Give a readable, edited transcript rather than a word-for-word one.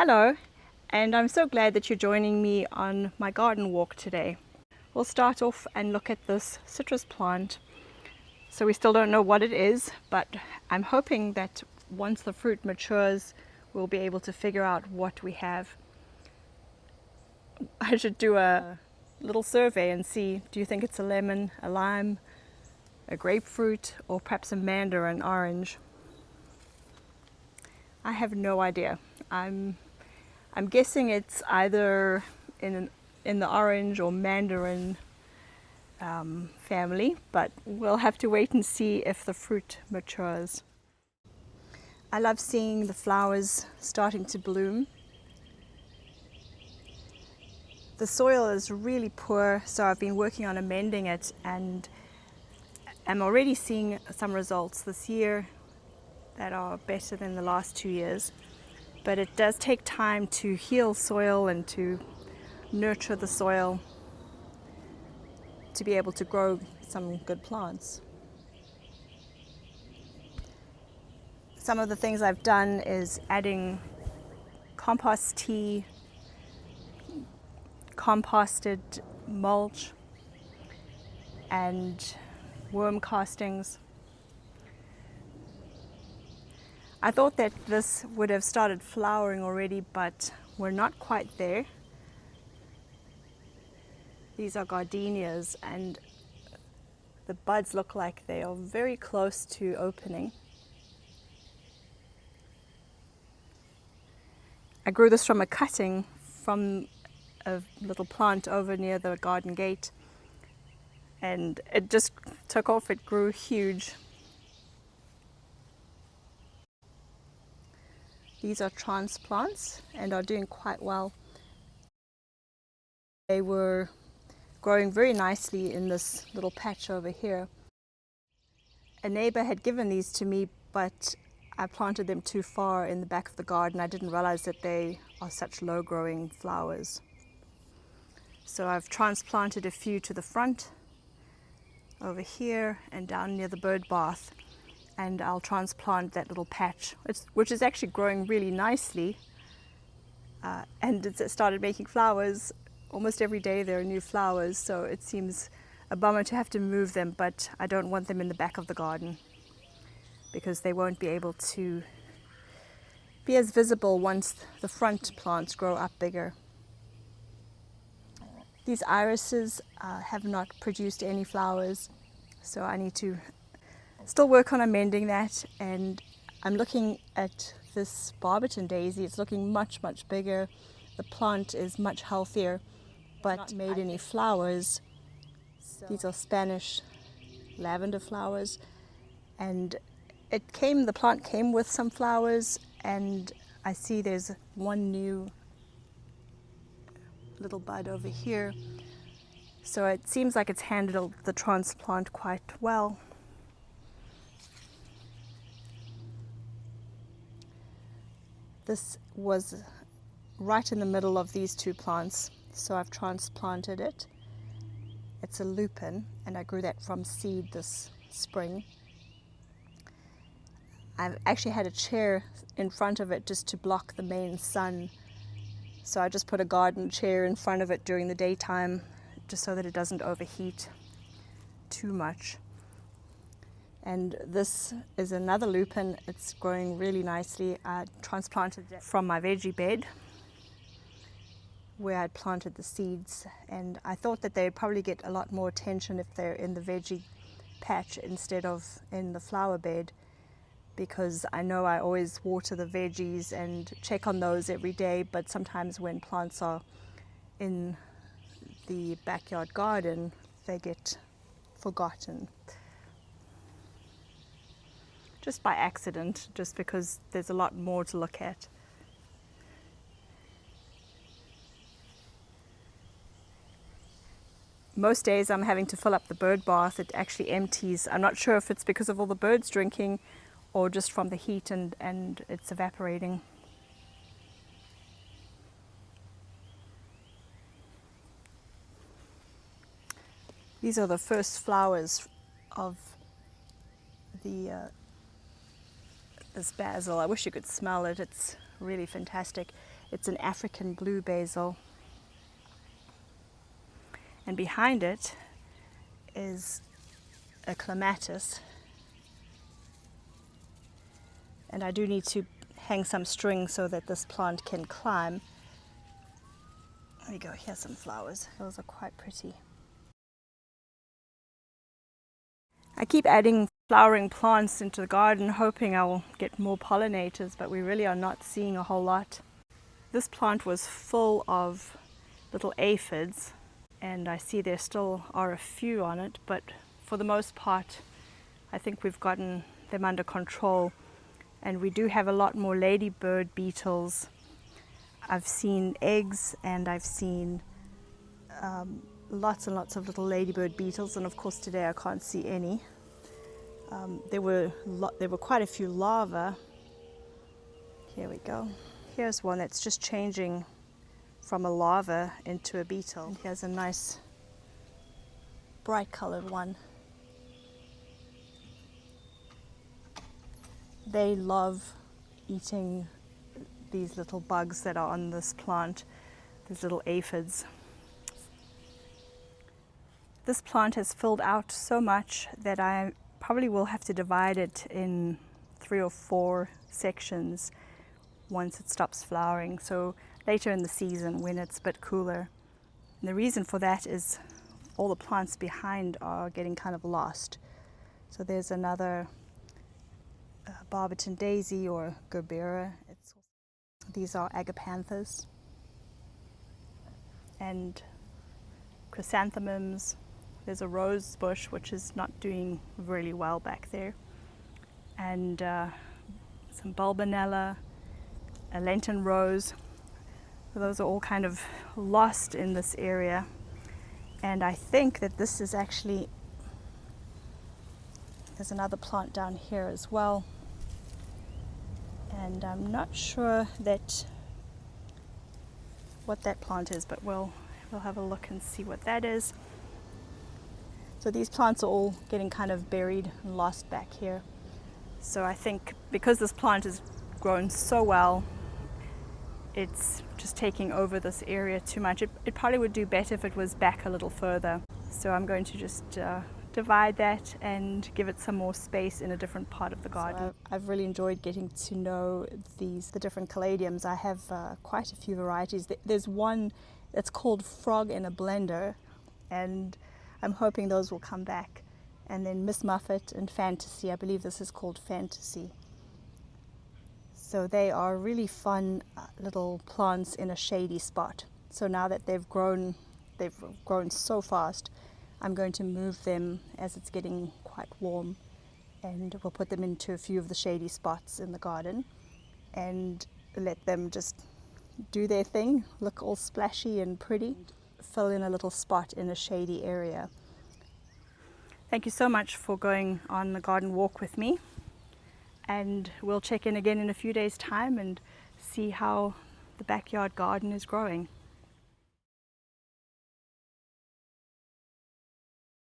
Hello, and I'm so glad that you're joining me on my garden walk today. We'll start off and look at this citrus plant. So we still don't know what it is, but I'm hoping that once the fruit matures, we'll be able to figure out what we have. I should do a little survey and see, do you think it's a lemon, a lime, a grapefruit, or perhaps a mandarin orange? I have no idea. I'm guessing it's either in the orange or mandarin family, but we'll have to wait and see if the fruit matures. I love seeing the flowers starting to bloom. The soil is really poor, so I've been working on amending it, and I'm already seeing some results this year that are better than the last 2 years. But it does take time to heal soil and to nurture the soil to be able to grow some good plants. Some of the things I've done is adding compost tea, composted mulch, and worm castings. I thought that this would have started flowering already, but we're not quite there. These are gardenias, and the buds look like they are very close to opening. I grew this from a cutting from a little plant over near the garden gate, and it just took off. It grew huge. These are transplants and are doing quite well. They were growing very nicely in this little patch over here. A neighbor had given these to me, but I planted them too far in the back of the garden. I didn't realize that they are such low growing flowers. So I've transplanted a few to the front over here and down near the bird bath, and I'll transplant that little patch, which is actually growing really nicely, and it started making flowers. Almost every day there are new flowers, so it seems a bummer to have to move them, but I don't want them in the back of the garden because they won't be able to be as visible once the front plants grow up bigger. These irises have not produced any flowers, so I need to still work on amending that. And I'm looking at this Barberton daisy. It's looking much bigger. The plant is much healthier, but not made any flowers. These are Spanish lavender flowers, and the plant came with some flowers, and I see there's one new little bud over here. So it seems like it's handled the transplant quite well. This was right in the middle of these two plants, so I've transplanted it. It's a lupin, and I grew that from seed this spring. I've actually had a chair in front of it just to block the main sun, so I just put a garden chair in front of it during the daytime just so that it doesn't overheat too much. And this is another lupin. It's growing really nicely. I transplanted it from my veggie bed where I'd planted the seeds, and I thought that they'd probably get a lot more attention if they're in the veggie patch instead of in the flower bed, because I know I always water the veggies and check on those every day, but sometimes when plants are in the backyard garden, they get forgotten. Just by accident, just because there's a lot more to look at. Most days I'm having to fill up the bird bath. It actually empties. I'm not sure if it's because of all the birds drinking or just from the heat and it's evaporating. These are the first flowers of this basil. I wish you could smell it. It's really fantastic. It's an African blue basil. And behind it is a clematis. And I do need to hang some string so that this plant can climb. There we go, here's some flowers. Those are quite pretty. I keep adding flowering plants into the garden, hoping I will get more pollinators, but we really are not seeing a whole lot. This plant was full of little aphids, and I see there still are a few on it, but for the most part, I think we've gotten them under control. And we do have a lot more ladybird beetles. I've seen eggs, and I've seen lots and lots of little ladybird beetles, and of course today I can't see any. There were quite a few larvae. Here we go. Here's one that's just changing from a larva into a beetle. And here's a nice bright colored one. They love eating these little bugs that are on this plant, these little aphids. This plant has filled out so much that I probably will have to divide it in 3 or 4 sections once it stops flowering, so later in the season when it's a bit cooler. And the reason for that is all the plants behind are getting kind of lost. So there's another Barberton daisy or gerbera. These are agapanthus and chrysanthemums. There's a rose bush which is not doing really well back there, and some bulbinella, a Lenten rose. So those are all kind of lost in this area, and I think that this is actually, there's another plant down here as well, and I'm not sure what that plant is, but we'll have a look and see what that is. So these plants are all getting kind of buried and lost back here. So I think because this plant has grown so well, it's just taking over this area too much. It probably would do better if it was back a little further. So I'm going to just divide that and give it some more space in a different part of the garden. So I've really enjoyed getting to know the different caladiums. I have quite a few varieties. There's one that's called Frog in a Blender, and I'm hoping those will come back. And then Miss Muffet and Fantasy, I believe this is called Fantasy. So they are really fun little plants in a shady spot. So now that they've grown so fast, I'm going to move them as it's getting quite warm, and we'll put them into a few of the shady spots in the garden and let them just do their thing, look all splashy and pretty, fill in a little spot in a shady area. Thank you so much for going on the garden walk with me, and we'll check in again in a few days' time and see how the backyard garden is growing.